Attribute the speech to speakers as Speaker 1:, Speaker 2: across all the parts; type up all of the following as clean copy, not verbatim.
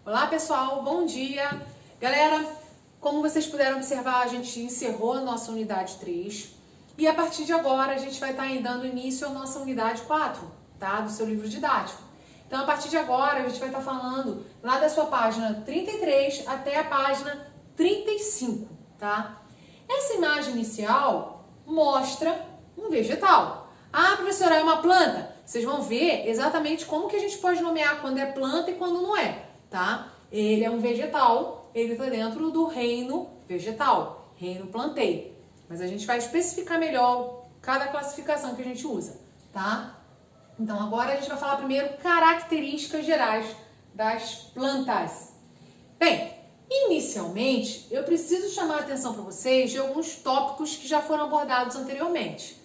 Speaker 1: Olá pessoal, bom dia! Galera, como vocês puderam observar, a gente encerrou a nossa unidade 3 e a partir de agora a gente vai estar dando início à nossa unidade 4, tá? Do seu livro didático. Então a partir de agora a gente vai estar falando lá da sua página 33 até a página 35, tá? Essa imagem inicial mostra um vegetal. Ah, professora, é uma planta? Vocês vão ver exatamente como que a gente pode nomear quando é planta e quando não é, tá? Ele é um vegetal, ele está dentro do reino vegetal, reino plantei. Mas a gente vai especificar melhor cada classificação que a gente usa, tá? Então agora a gente vai falar primeiro características gerais das plantas. Bem, inicialmente eu preciso chamar a atenção para vocês de alguns tópicos que já foram abordados anteriormente.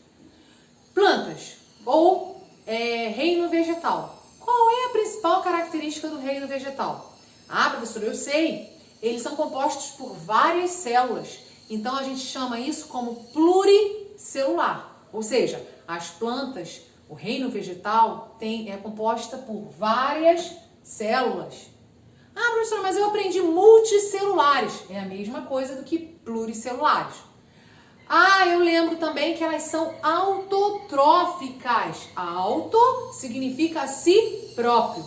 Speaker 1: Plantas ou reino vegetal. Qual é a principal característica do reino vegetal? Ah, professora, eu sei. Eles são compostos por várias células. Então a gente chama isso como pluricelular. Ou seja, as plantas, o reino vegetal é composta por várias células. Ah, professora, mas eu aprendi multicelulares. É a mesma coisa do que pluricelulares. Ah, eu lembro também que elas são autotróficas. Auto significa si próprio.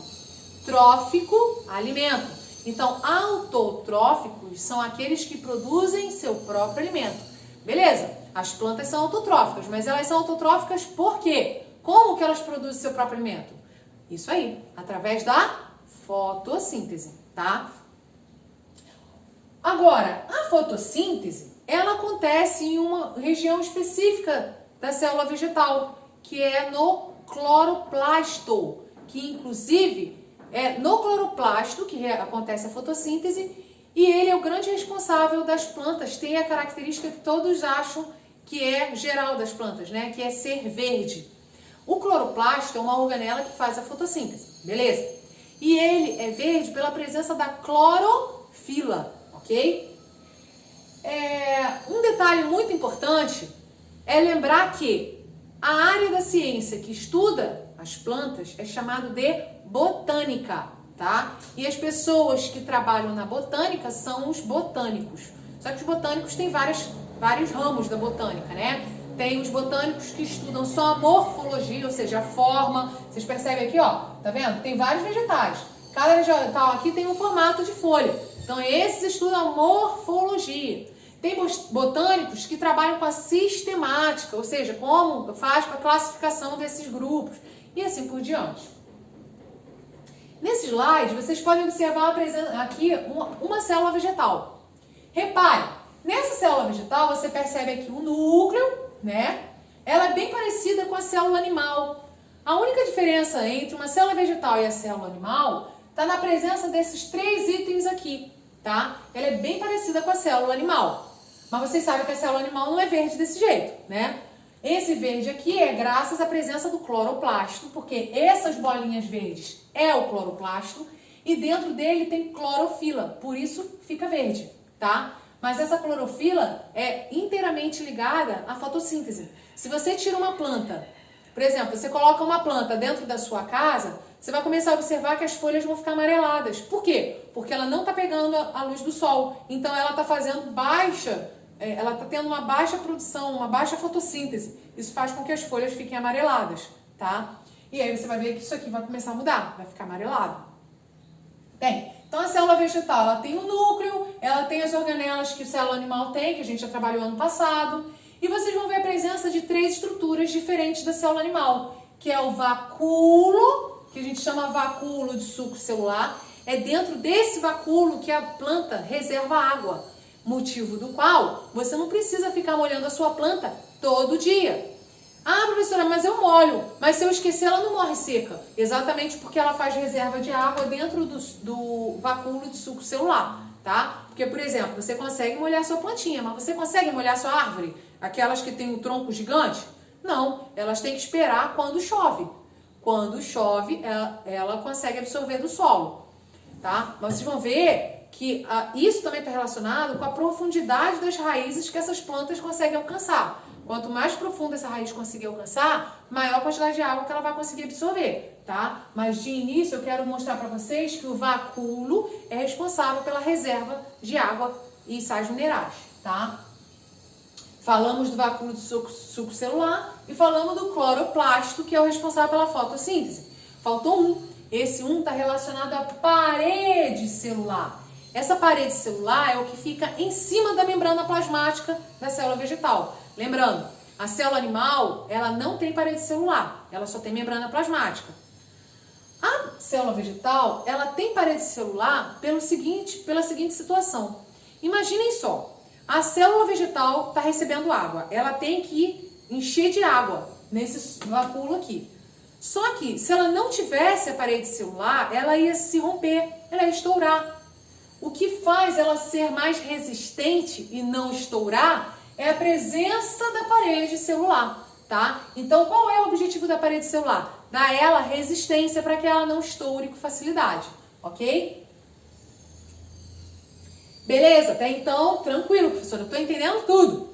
Speaker 1: Trófico, alimento. Então, autotróficos são aqueles que produzem seu próprio alimento. Beleza, as plantas são autotróficas, mas elas são autotróficas por quê? Como que elas produzem seu próprio alimento? Isso aí, através da fotossíntese, tá? Agora, a fotossíntese ela acontece em uma região específica da célula vegetal, que é no cloroplasto, que inclusive é no cloroplasto que acontece a fotossíntese e ele é o grande responsável das plantas, tem a característica que todos acham que é geral das plantas, né? Que é ser verde. O cloroplasto é uma organela que faz a fotossíntese, beleza? E ele é verde pela presença da clorofila, ok? Um detalhe muito importante é lembrar que a área da ciência que estuda as plantas é chamada de botânica, tá? E as pessoas que trabalham na botânica são os botânicos. Só que os botânicos têm vários ramos da botânica, né? Tem os botânicos que estudam só a morfologia, ou seja, a forma. Vocês percebem aqui, ó, tá vendo? Tem vários vegetais. Cada vegetal aqui tem um formato de folha. Então, esses estudam a morfologia. Tem botânicos que trabalham com a sistemática, ou seja, como faz com a classificação desses grupos e assim por diante. Nesse slide, vocês podem observar aqui uma célula vegetal. Repare, nessa célula vegetal você percebe aqui o núcleo, né? Ela é bem parecida com a célula animal. A única diferença entre uma célula vegetal e a célula animal está na presença desses três itens aqui, tá? Ela é bem parecida com a célula animal. Mas vocês sabem que a célula animal não é verde desse jeito, né? Esse verde aqui é graças à presença do cloroplasto, porque essas bolinhas verdes é o cloroplasto e dentro dele tem clorofila, por isso fica verde, tá? Mas essa clorofila é inteiramente ligada à fotossíntese. Se você tira uma planta, por exemplo, você coloca uma planta dentro da sua casa, você vai começar a observar que as folhas vão ficar amareladas. Por quê? Porque ela não está pegando a luz do sol, então ela está fazendo ela está tendo uma baixa produção, uma baixa fotossíntese. Isso faz com que as folhas fiquem amareladas, tá? E aí você vai ver que isso aqui vai começar a mudar, vai ficar amarelado. Bem, então a célula vegetal, ela tem o núcleo, ela tem as organelas que a célula animal tem, que a gente já trabalhou ano passado. E vocês vão ver a presença de três estruturas diferentes da célula animal, que é o vacúolo, que a gente chama vacúolo de sucro celular. É dentro desse vacúolo que a planta reserva água. Motivo do qual você não precisa ficar molhando a sua planta todo dia. Ah, professora, mas eu molho. Mas se eu esquecer, ela não morre seca. Exatamente porque ela faz reserva de água dentro do vacúolo de sucro celular, tá? Porque, por exemplo, você consegue molhar sua plantinha, mas você consegue molhar sua árvore? Aquelas que têm um tronco gigante? Não, elas têm que esperar quando chove. Quando chove, ela consegue absorver do solo, tá? Mas vocês vão ver que isso também está relacionado com a profundidade das raízes que essas plantas conseguem alcançar. Quanto mais profunda essa raiz conseguir alcançar, maior a quantidade de água que ela vai conseguir absorver, tá? Mas de início eu quero mostrar para vocês que o vacúolo é responsável pela reserva de água e sais minerais, tá? Falamos do vacúolo do suco celular e falamos do cloroplasto, que é o responsável pela fotossíntese. Faltou um. Esse um está relacionado à parede celular. Essa parede celular é o que fica em cima da membrana plasmática da célula vegetal. Lembrando, a célula animal, ela não tem parede celular, ela só tem membrana plasmática. A célula vegetal, ela tem parede celular pela seguinte situação. Imaginem só, a célula vegetal está recebendo água, ela tem que encher de água nesse vacúolo aqui. Só que, se ela não tivesse a parede celular, ela ia se romper, ela ia estourar. O que faz ela ser mais resistente e não estourar é a presença da parede celular, tá? Então, qual é o objetivo da parede celular? Dar ela resistência para que ela não estoure com facilidade, ok? Beleza, até então, tranquilo, professora, eu estou entendendo tudo.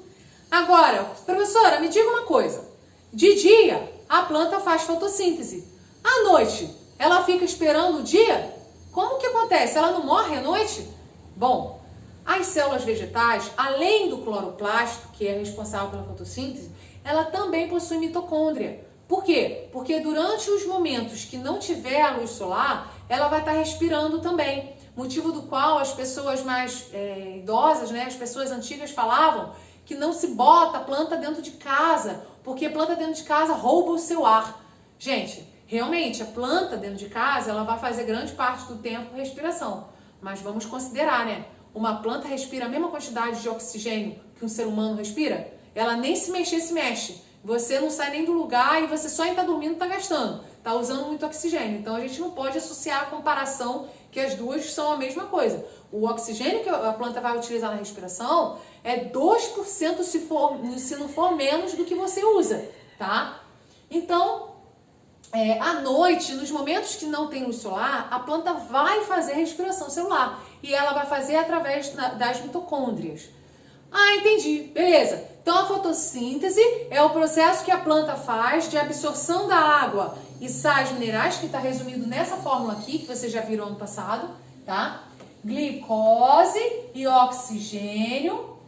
Speaker 1: Agora, professora, me diga uma coisa. De dia, a planta faz fotossíntese. À noite, ela fica esperando o dia? Como que acontece? Ela não morre à noite? Bom, as células vegetais, além do cloroplasto, que é responsável pela fotossíntese, ela também possui mitocôndria. Por quê? Porque durante os momentos que não tiver a luz solar, ela vai estar respirando também. Motivo do qual as pessoas mais idosas, né, as pessoas antigas falavam que não se bota a planta dentro de casa, porque a planta dentro de casa rouba o seu ar. Gente, realmente, a planta dentro de casa, ela vai fazer grande parte do tempo respiração. Mas vamos considerar, né? Uma planta respira a mesma quantidade de oxigênio que um ser humano respira? Ela nem se mexer, se mexe. Você não sai nem do lugar e você só em estar dormindo está gastando. Está usando muito oxigênio. Então, a gente não pode associar a comparação que as duas são a mesma coisa. O oxigênio que a planta vai utilizar na respiração é 2% se não for menos do que você usa, tá? Então, à noite, nos momentos que não tem luz solar, a planta vai fazer respiração celular. E ela vai fazer através das mitocôndrias. Ah, entendi. Beleza. Então, a fotossíntese é o processo que a planta faz de absorção da água e sais minerais, que está resumido nessa fórmula aqui, que vocês já viram ano passado, tá? Glicose e oxigênio.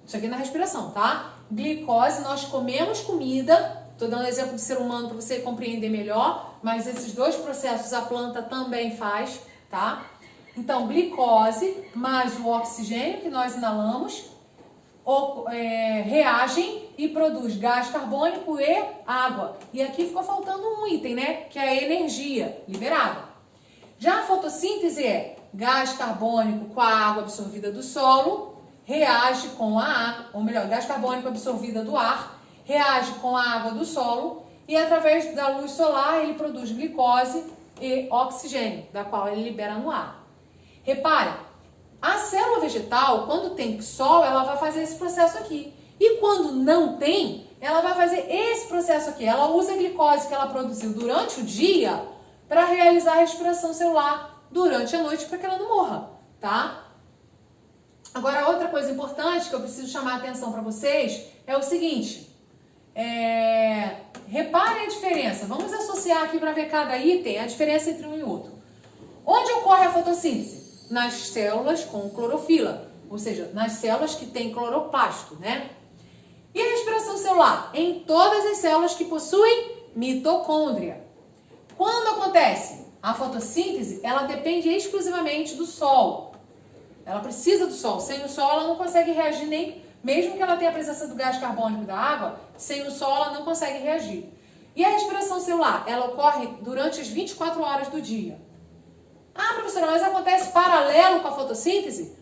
Speaker 1: Isso aqui na respiração, tá? Glicose, nós comemos comida. Estou dando exemplo do ser humano para você compreender melhor, mas esses dois processos a planta também faz, tá? Então, glicose mais o oxigênio que nós inalamos reagem e produz gás carbônico e água. E aqui ficou faltando um item, né? Que é a energia liberada. Já a fotossíntese é gás carbônico com a água absorvida do solo, reage com a água, ou melhor, gás carbônico absorvida do ar, reage com a água do solo e através da luz solar ele produz glicose e oxigênio, da qual ele libera no ar. Repare, a célula vegetal, quando tem sol, ela vai fazer esse processo aqui. E quando não tem, ela vai fazer esse processo aqui. Ela usa a glicose que ela produziu durante o dia para realizar a respiração celular durante a noite para que ela não morra, tá? Agora, outra coisa importante que eu preciso chamar a atenção para vocês é o seguinte. Reparem a diferença. Vamos associar aqui para ver cada item a diferença entre um e outro. Onde ocorre a fotossíntese? Nas células com clorofila, ou seja, nas células que têm cloroplasto, né? E a respiração celular? Em todas as células que possuem mitocôndria. Quando acontece a fotossíntese, ela depende exclusivamente do sol. Ela precisa do sol. Sem o sol, ela não consegue reagir nem... Mesmo que ela tenha a presença do gás carbônico e da água, sem o sol ela não consegue reagir. E a respiração celular? Ela ocorre durante as 24 horas do dia. Ah, professora, mas acontece paralelo com a fotossíntese?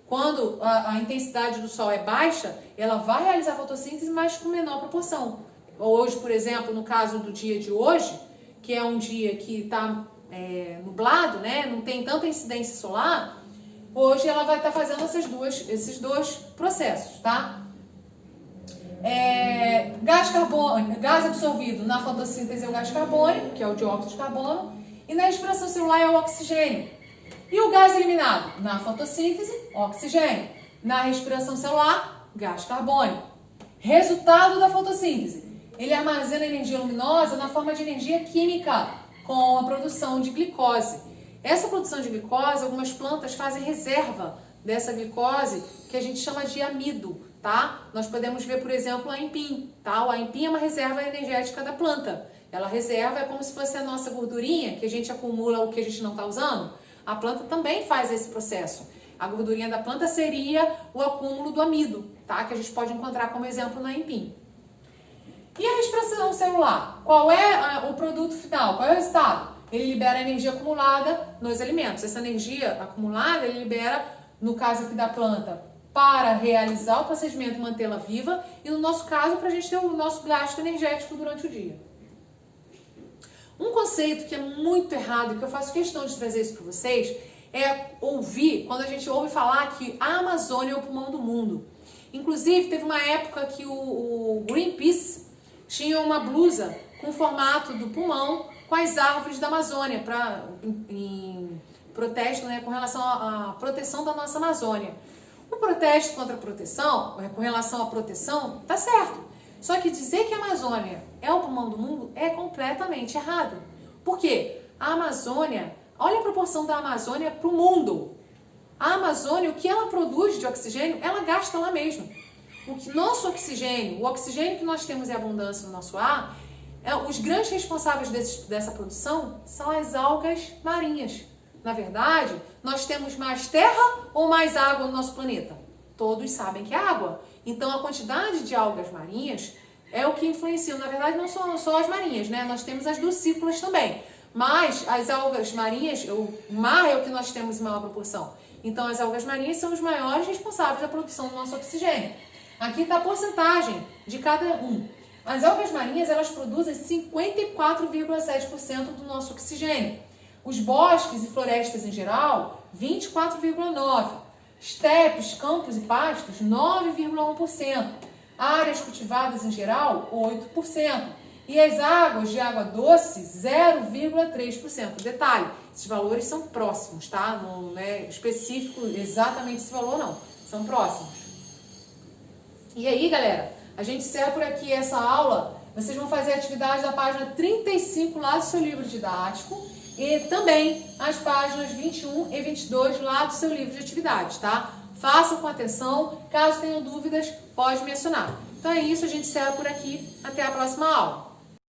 Speaker 1: Quando a intensidade do sol é baixa, ela vai realizar a fotossíntese, mas com menor proporção. Hoje, por exemplo, no caso do dia de hoje, que é um dia que está nublado, né? Não tem tanta incidência solar, hoje ela vai estar fazendo esses dois processos, tá? Gás absorvido na fotossíntese é o gás carbônico, que é o dióxido de carbono, e na respiração celular é o oxigênio. E o gás eliminado? Na fotossíntese, oxigênio. Na respiração celular, gás carbônico. Resultado da fotossíntese. Ele armazena energia luminosa na forma de energia química. com a produção de glicose. Essa produção de glicose, algumas plantas fazem reserva dessa glicose, que a gente chama de amido, tá? Nós podemos ver, por exemplo, o aipim, tá? O aipim é uma reserva energética da planta. Ela reserva, é como se fosse a nossa gordurinha, que a gente acumula o que a gente não está usando. A planta também faz esse processo. A gordurinha da planta seria o acúmulo do amido, tá? Que a gente pode encontrar como exemplo no aipim. E a respiração celular? Qual é o produto final? Qual é o resultado? Ele libera a energia acumulada nos alimentos. Essa energia acumulada ele libera, no caso aqui da planta, para realizar o procedimento e mantê-la viva, e no nosso caso, para a gente ter o nosso gasto energético durante o dia. Um conceito que é muito errado, que eu faço questão de trazer isso para vocês, é ouvir, quando a gente ouve falar que a Amazônia é o pulmão do mundo. Inclusive, teve uma época que o Greenpeace tinha uma blusa com o formato do pulmão com as árvores da Amazônia, em protesto, né, com relação à proteção da nossa Amazônia. O protesto contra a proteção, com relação à proteção, tá certo. Só que dizer que a Amazônia é o pulmão do mundo é completamente errado. Por quê? A Amazônia, olha a proporção da Amazônia para o mundo. A Amazônia, o que ela produz de oxigênio, ela gasta lá mesmo. Nosso oxigênio, o oxigênio que nós temos em abundância no nosso ar, os grandes responsáveis dessa produção são as algas marinhas. Na verdade, nós temos mais terra ou mais água no nosso planeta? Todos sabem que é água. Então, a quantidade de algas marinhas é o que influencia. Na verdade, não são só as marinhas, né? Nós temos as ducícolas também. Mas as algas marinhas, o mar é o que nós temos em maior proporção. Então, as algas marinhas são os maiores responsáveis da produção do nosso oxigênio. Aqui está a porcentagem de cada um. As algas marinhas, elas produzem 54,7% do nosso oxigênio. Os bosques e florestas em geral, 24,9%. Estepes, campos e pastos, 9,1%. Áreas cultivadas em geral, 8%. E as águas de água doce, 0,3%. Detalhe, esses valores são próximos, tá? Não é específico exatamente esse valor, não. São próximos. E aí, galera, a gente encerra por aqui essa aula. Vocês vão fazer a atividade da página 35 lá do seu livro didático e também as páginas 21 e 22 lá do seu livro de atividades, tá? Façam com atenção. Caso tenham dúvidas, pode mencionar. Então é isso, a gente encerra por aqui. Até a próxima aula.